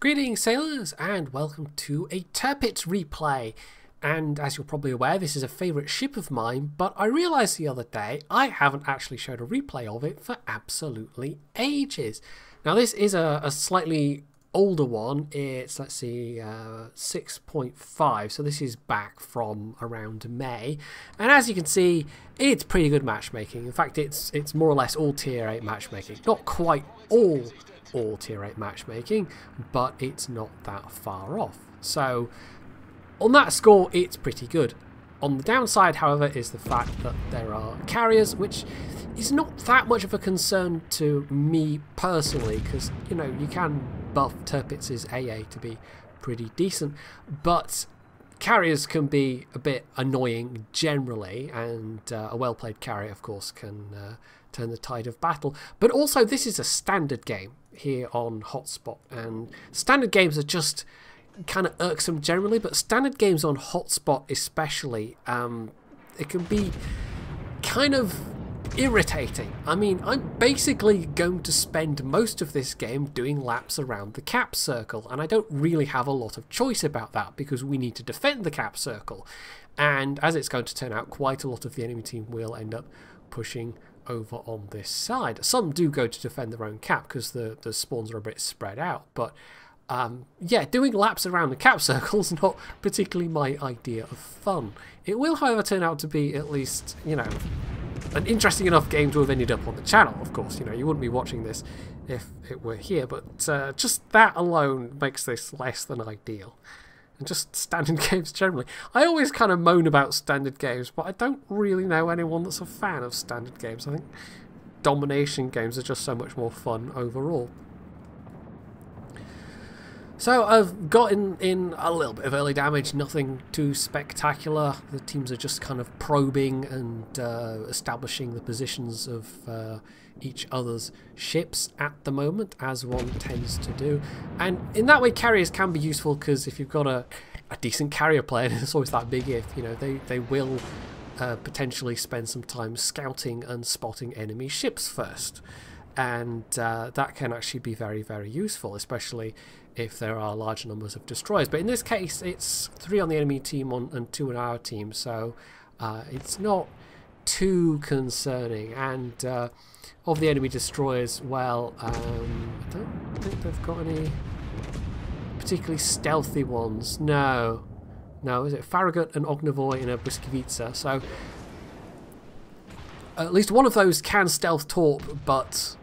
Greetings sailors and welcome to a Tirpitz replay, and as you're probably aware this is a favourite ship of mine, but I realised the other day I haven't actually showed a replay of it for absolutely ages. Now this is a slightly older one. It's, let's see, 6.5, so this is back from around May, and as you can see it's pretty good matchmaking. In fact it's more or less all tier 8 matchmaking, not quite all tier 8 matchmaking, but it's not that far off. So on that score it's pretty good. On the downside, however, is the fact that there are carriers, which is not that much of a concern to me personally, because, you know, you can buff Tirpitz's AA to be pretty decent, but carriers can be a bit annoying generally, and a well-played carrier, of course, can turn the tide of battle. But also, this is a standard game here on Hotspot, and standard games are just kind of irksome generally, but standard games on Hotspot especially, it can be kind of irritating. I mean, I'm basically going to spend most of this game doing laps around the cap circle, and I don't really have a lot of choice about that because we need to defend the cap circle, and as it's going to turn out, quite a lot of the enemy team will end up pushing over on this side. Some do go to defend their own cap because the spawns are a bit spread out, but yeah, doing laps around the cap circle is not particularly my idea of fun. It will, however, turn out to be at least, you know, an interesting enough game to have ended up on the channel. Of course, you know, you wouldn't be watching this if it were here, but just that alone makes this less than ideal. And just standard games generally. I always kind of moan about standard games, but I don't really know anyone that's a fan of standard games. I think domination games are just so much more fun overall. So I've gotten in a little bit of early damage, nothing too spectacular. The teams are just kind of probing and establishing the positions of each other's ships at the moment, as one tends to do. And in that way, carriers can be useful, because if you've got a decent carrier player, it's always that big if, you know, they will potentially spend some time scouting and spotting enemy ships first. And that can actually be very, very useful, especially if there are large numbers of destroyers. But in this case, it's 3 on the enemy team and 2 on our team, so it's not too concerning. And of the enemy destroyers, well, I don't think they've got any particularly stealthy ones. No, is it Farragut, an Ognavoy, and a Błyskawica? So at least one of those can stealth torp, but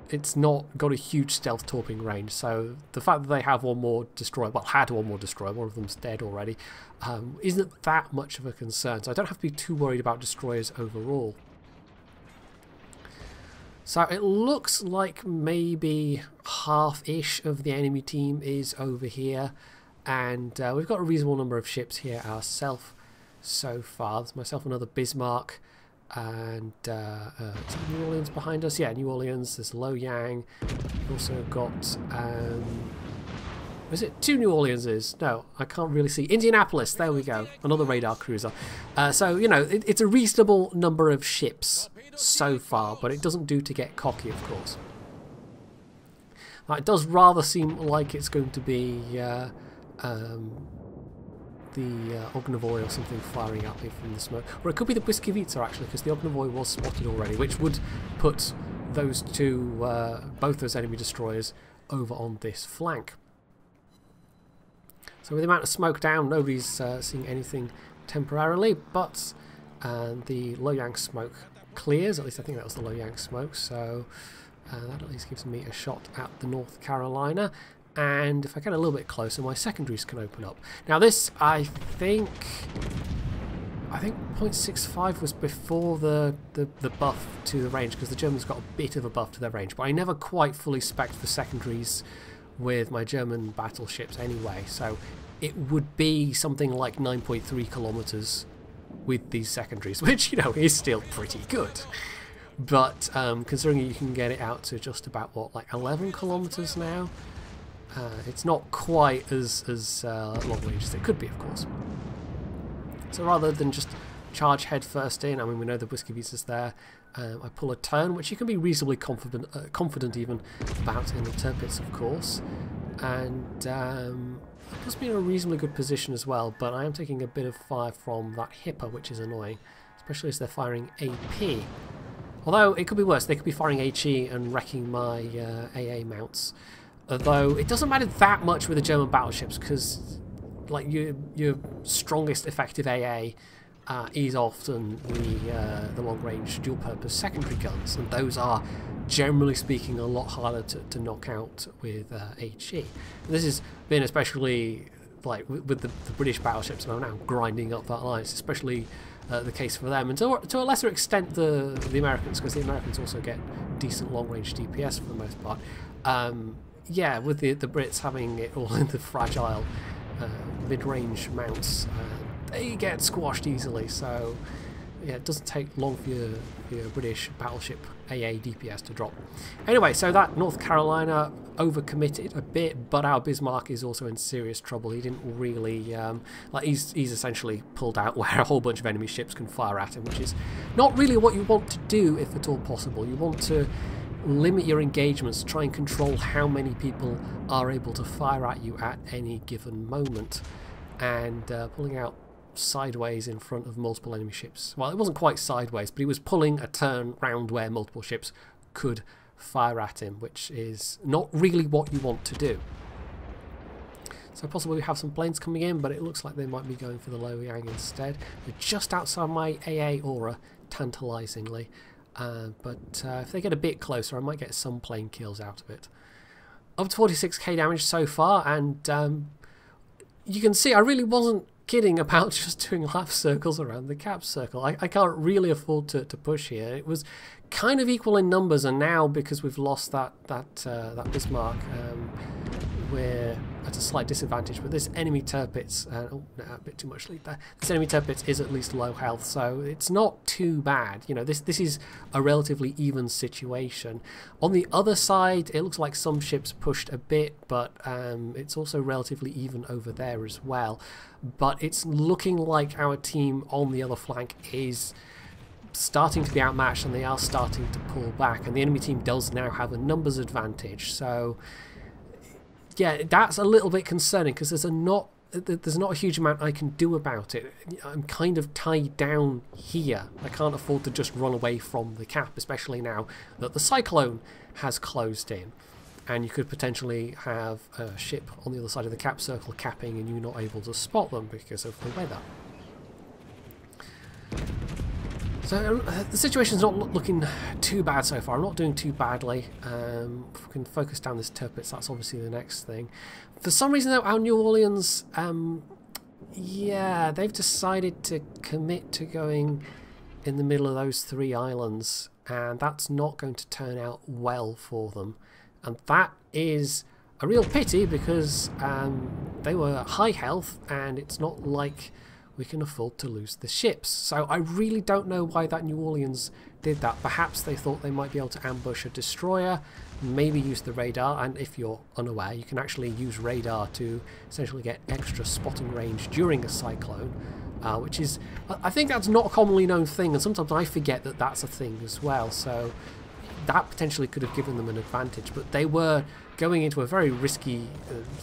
it's not got a huge stealth torping range, so the fact that they have one more destroyer, well, had one more destroyer, one of them's dead already, isn't that much of a concern, so I don't have to be too worried about destroyers overall. So it looks like maybe half-ish of the enemy team is over here, and we've got a reasonable number of ships here ourselves so far. There's myself, another Bismarck, and New Orleans behind us. Yeah, New Orleans. There's Loyang. We've also got is it 2 New Orleanses? No, I can't really see. Indianapolis, there we go, another radar cruiser. So, you know, it's a reasonable number of ships so far, but it doesn't do to get cocky, of course. It does rather seem like it's going to be the Ognavoy or something firing up here from the smoke. Or it could be the Błyskawica, actually, because the Ognavoy was spotted already, which would put those two, both those enemy destroyers over on this flank. So with the amount of smoke down, nobody's seeing anything temporarily, but the Loyang smoke clears. At least I think that was the Loyang smoke, so that at least gives me a shot at the North Carolina. And if I get a little bit closer, my secondaries can open up. Now this, I think 0.65 was before the buff to the range, because the Germans got a bit of a buff to their range, but I never quite fully spec'd for secondaries with my German battleships anyway, so it would be something like 9.3 kilometers with these secondaries, which, you know, is still pretty good. But considering you can get it out to just about, what, like 11 kilometers now, it's not quite as long range as it could be, of course. So rather than just charge head first in, I mean, we know the Błyskawica's there, I pull a turn, which you can be reasonably confident even about in the Tirpitz, of course. and it puts me in a reasonably good position as well, but I am taking a bit of fire from that Hipper, which is annoying, especially as they're firing AP. Although it could be worse, they could be firing HE and wrecking my AA mounts. Although it doesn't matter that much with the German battleships, because like your strongest effective AA is often the long-range dual-purpose secondary guns, and those are, generally speaking, a lot harder to knock out with HE. And this has been especially like with the British battleships, and I'm now grinding up that alliance, especially the case for them, and to a lesser extent the Americans, because the Americans also get decent long-range DPS for the most part. Yeah, with the Brits having it all in the fragile mid-range mounts, they get squashed easily, so yeah, it doesn't take long for your British battleship AA DPS to drop. Anyway, so that North Carolina overcommitted a bit, but our Bismarck is also in serious trouble. He didn't really like he's essentially pulled out where a whole bunch of enemy ships can fire at him, which is not really what you want to do if at all possible. You want to limit your engagements, try and control how many people are able to fire at you at any given moment, and pulling out sideways in front of multiple enemy ships. Well, it wasn't quite sideways, but he was pulling a turn round where multiple ships could fire at him, which is not really what you want to do. So possibly we have some planes coming in, but it looks like they might be going for the Loyang instead. They're just outside my AA aura, tantalisingly. But if they get a bit closer, I might get some plane kills out of it. Up to 46k damage so far, and you can see I really wasn't kidding about just doing lap circles around the cap circle. I can't really afford to push here. It was kind of equal in numbers, and now because we've lost that Bismarck, we're at a slight disadvantage. But this enemy Tirpitz, oh no, a bit too much lead there. This enemy Tirpitz is at least low health, so it's not too bad. You know, this is a relatively even situation. On the other side, it looks like some ships pushed a bit, but it's also relatively even over there as well. But it's looking like our team on the other flank is starting to be outmatched, and they are starting to pull back, and the enemy team does now have a numbers advantage. So yeah, that's a little bit concerning, because there's not a huge amount I can do about it. I'm kind of tied down here. I can't afford to just run away from the cap, especially now that the cyclone has closed in, and you could potentially have a ship on the other side of the cap circle capping and you're not able to spot them because of the weather. So the situation's not looking too bad so far. I'm not doing too badly. If we can focus down this Tirpitz, that's obviously the next thing. For some reason though, our New Orleans, yeah, they've decided to commit to going in the middle of those 3 islands, and that's not going to turn out well for them. And that is a real pity, because they were high health, and it's not like we can afford to lose the ships. So I really don't know why that New Orleans did that. Perhaps they thought they might be able to ambush a destroyer, maybe use the radar, and if you're unaware, you can actually use radar to essentially get extra spotting range during a cyclone, which is, I think that's not a commonly known thing, and sometimes I forget that that's a thing as well. So that potentially could have given them an advantage, but they were going into a very risky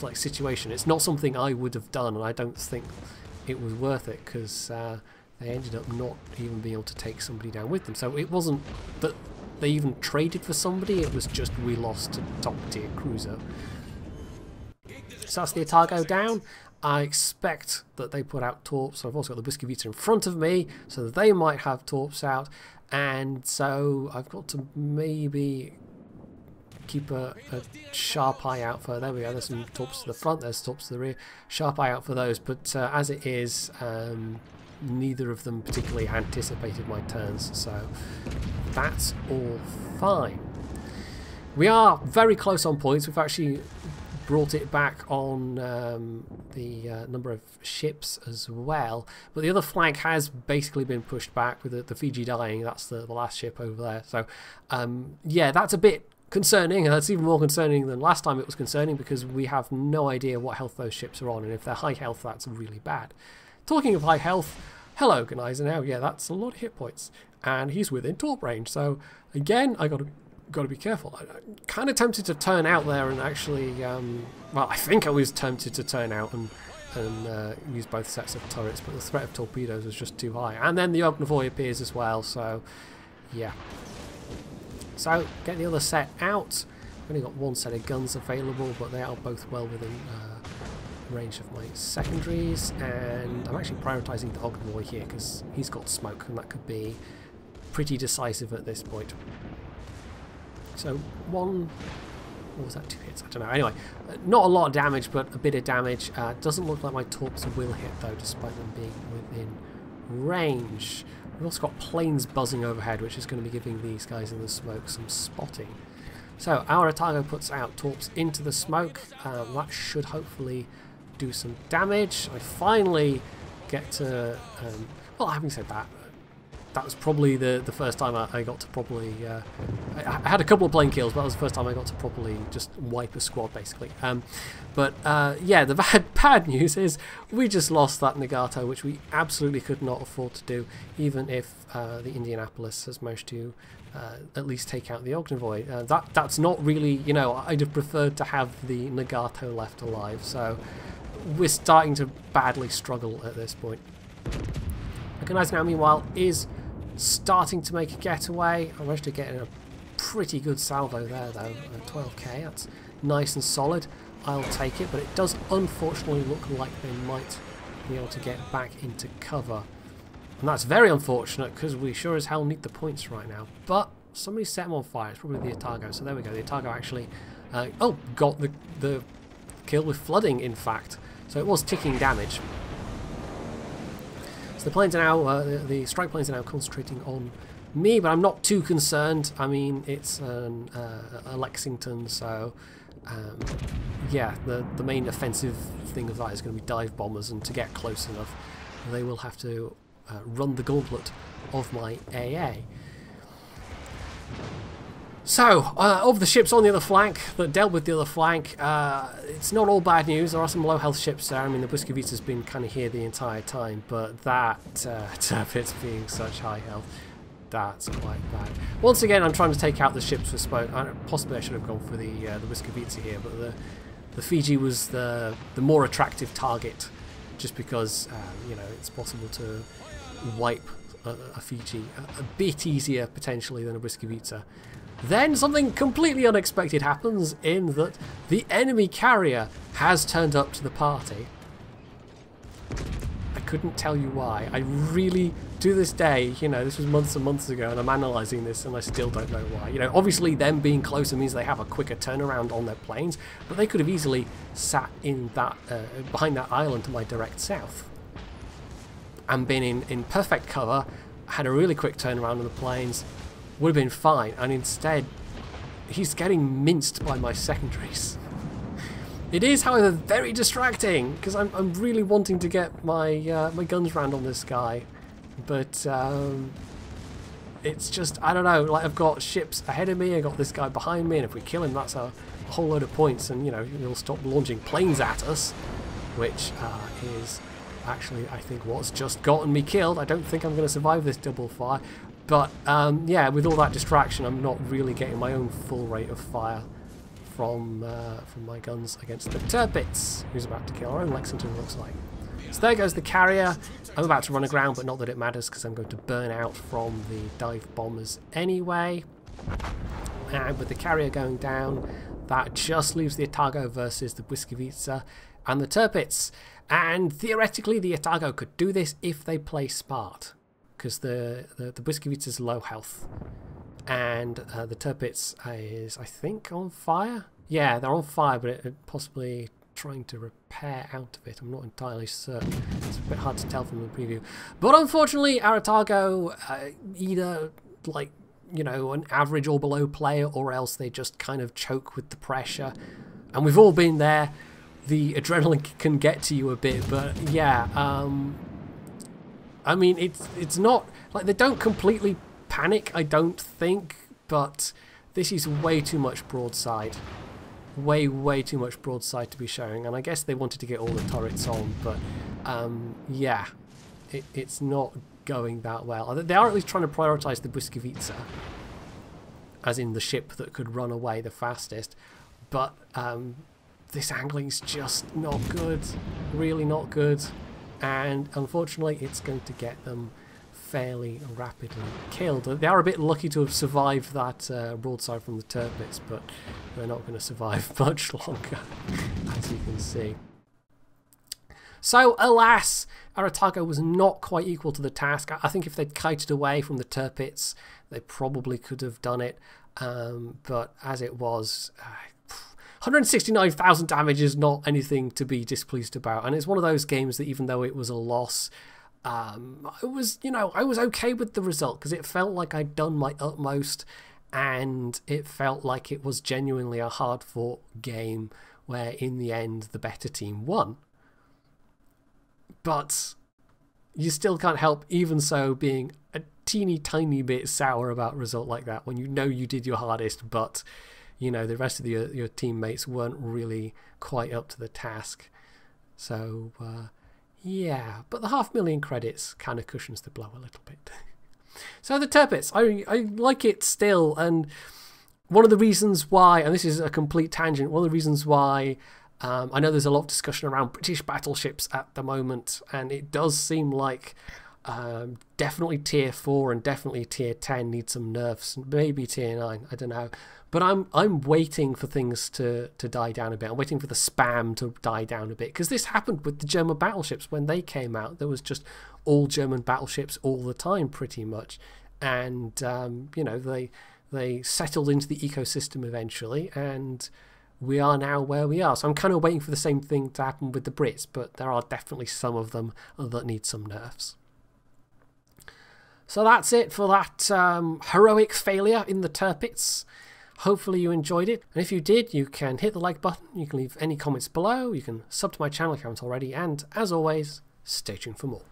like situation. It's not something I would have done, and I don't think it was worth it, because they ended up not even being able to take somebody down with them. So it wasn't that they even traded for somebody, it was just we lost a top tier cruiser. So that's the Otago down. I expect that they put out torps. So I've also got the Whiskey Vita in front of me, so that they might have torps out, and so I've got to maybe keep a sharp eye out for, there we go, there's some torps to the front, there's torps to the rear, sharp eye out for those. But as it is, neither of them particularly anticipated my turns, so that's all fine. We are very close on points. We've actually brought it back on the number of ships as well, but the other flank has basically been pushed back with the Fiji dying. That's the last ship over there. So yeah, that's a bit concerning. That's even more concerning than last time it was concerning, because we have no idea what health those ships are on, and if they're high health, that's really bad. Talking of high health, hello Organizer now. Yeah, that's a lot of hit points, and he's within torp range. So again, I got to got to be careful. I'm kind of tempted to turn out there and actually, well, I think I was tempted to turn out and use both sets of turrets, but the threat of torpedoes was just too high. And then the Ognavoy appears as well, so yeah. So get the other set out. I've only got one set of guns available, but they are both well within range of my secondaries, and I'm actually prioritising the Ognavoy here because he's got smoke, and that could be pretty decisive at this point. So one, what was that, 2 hits? I don't know. Anyway, not a lot of damage, but a bit of damage. Doesn't look like my torps will hit though, despite them being within range. We've also got planes buzzing overhead, which is going to be giving these guys in the smoke some spotting. So our Atago puts out torps into the smoke. That should hopefully do some damage. I finally get to... well, having said that, that was probably the first time I got to properly... I had a couple of plane kills, but that was the first time I got to properly just wipe a squad, basically. Yeah, the bad news is we just lost that Nagato, which we absolutely could not afford to do, even if the Indianapolis has managed to at least take out the Ognavoy. That's not really, you know, I'd have preferred to have the Nagato left alive, so we're starting to badly struggle at this point. Mechanized now, meanwhile, is starting to make a getaway. I managed to get in a pretty good salvo there, though. 12k, that's nice and solid. I'll take it, but it does unfortunately look like they might be able to get back into cover. And that's very unfortunate, because we sure as hell need the points right now. But somebody set them on fire. It's probably the Atago. So there we go. The Atago actually got the kill with flooding, in fact. So it was ticking damage. So the planes are now, the strike planes are now concentrating on me, but I'm not too concerned. I mean, it's a Lexington, so yeah, the main offensive thing of that is going to be dive bombers, and to get close enough, they will have to run the gauntlet of my AA. So, of the ships on the other flank that dealt with the other flank, it's not all bad news. There are some low health ships there. I mean, the Błyskawica's been kind of here the entire time, but that Tirpitz being such high health, that's quite bad. Once again, I'm trying to take out the ships with smoke. Possibly I should have gone for the Błyskawica here, but the Fiji was the more attractive target, just because you know, it's possible to wipe a Fiji a bit easier potentially than a Błyskawica. Then something completely unexpected happens, in that the enemy carrier has turned up to the party. I couldn't tell you why. I really, to this day, you know, this was months and months ago, and I'm analysing this and I still don't know why. You know, obviously them being closer means they have a quicker turnaround on their planes, but they could have easily sat in that behind that island to my direct south and been in perfect cover, had a really quick turnaround on the planes, would have been fine, and instead he's getting minced by my secondaries. It is, however, very distracting, because I'm really wanting to get my my guns round on this guy, but it's just, I don't know, like, I've got ships ahead of me, I've got this guy behind me, and if we kill him, that's a whole load of points, and you know, he'll stop launching planes at us, which is actually, I think, what's just gotten me killed. I don't think I'm going to survive this double fire. But yeah, with all that distraction, I'm not really getting my own full rate of fire from my guns against the Tirpitz, who's about to kill our own Lexington, looks like. So there goes the carrier. I'm about to run aground, but not that it matters, because I'm going to burn out from the dive bombers anyway. And with the carrier going down, that just leaves the Atago versus the Błyskawica and the Tirpitz. And theoretically, the Atago could do this if they play smart, because the Błyskawica's low health, and the Tirpitz is, I think, on fire. Yeah, they're on fire, but it possibly trying to repair out of it. I'm not entirely certain. It's a bit hard to tell from the preview. But unfortunately, our Atago either, like, you know, an average or below player, or else they just kind of choke with the pressure. And we've all been there. The adrenaline can get to you a bit, but yeah, I mean, it's not like they don't completely panic, I don't think, but this is way too much broadside. Way too much broadside to be showing, and I guess they wanted to get all the turrets on, but yeah, it's not going that well. They are at least trying to prioritise the Błyskawica, as in the ship that could run away the fastest. But this angling's just not good, really not good, and unfortunately it's going to get them fairly rapidly killed. They are a bit lucky to have survived that broadside from the Tirpitz, but they're not going to survive much longer, as you can see. So, alas, Aratago was not quite equal to the task. I think if they'd kited away from the Tirpitz, they probably could have done it, but as it was, 169,000 damage is not anything to be displeased about, and it's one of those games that even though it was a loss, I was okay with the result because it felt like I'd done my utmost, and it felt like it was genuinely a hard-fought game where in the end the better team won. But you still can't help, even so, being a teeny tiny bit sour about a result like that when you know you did your hardest, but you know the rest of your teammates weren't really quite up to the task. So yeah, but the 500,000 credits kind of cushions the blow a little bit. So the Tirpitz, I like it still, and one of the reasons why, and this is a complete tangent, one of the reasons why I know there's a lot of discussion around British battleships at the moment, and it does seem like definitely tier 4 and definitely tier 10 need some nerfs, maybe tier 9, I don't know. But I'm waiting for things to die down a bit. I'm waiting for the spam to die down a bit, because this happened with the German battleships when they came out. There was just all German battleships all the time, pretty much, and you know, they settled into the ecosystem eventually, and we are now where we are. So I'm kind of waiting for the same thing to happen with the Brits, but there are definitely some of them that need some nerfs. So that's it for that heroic failure in the Tirpitz. Hopefully you enjoyed it, and if you did, you can hit the like button, you can leave any comments below, you can sub to my channel if you haven't already, and as always, stay tuned for more.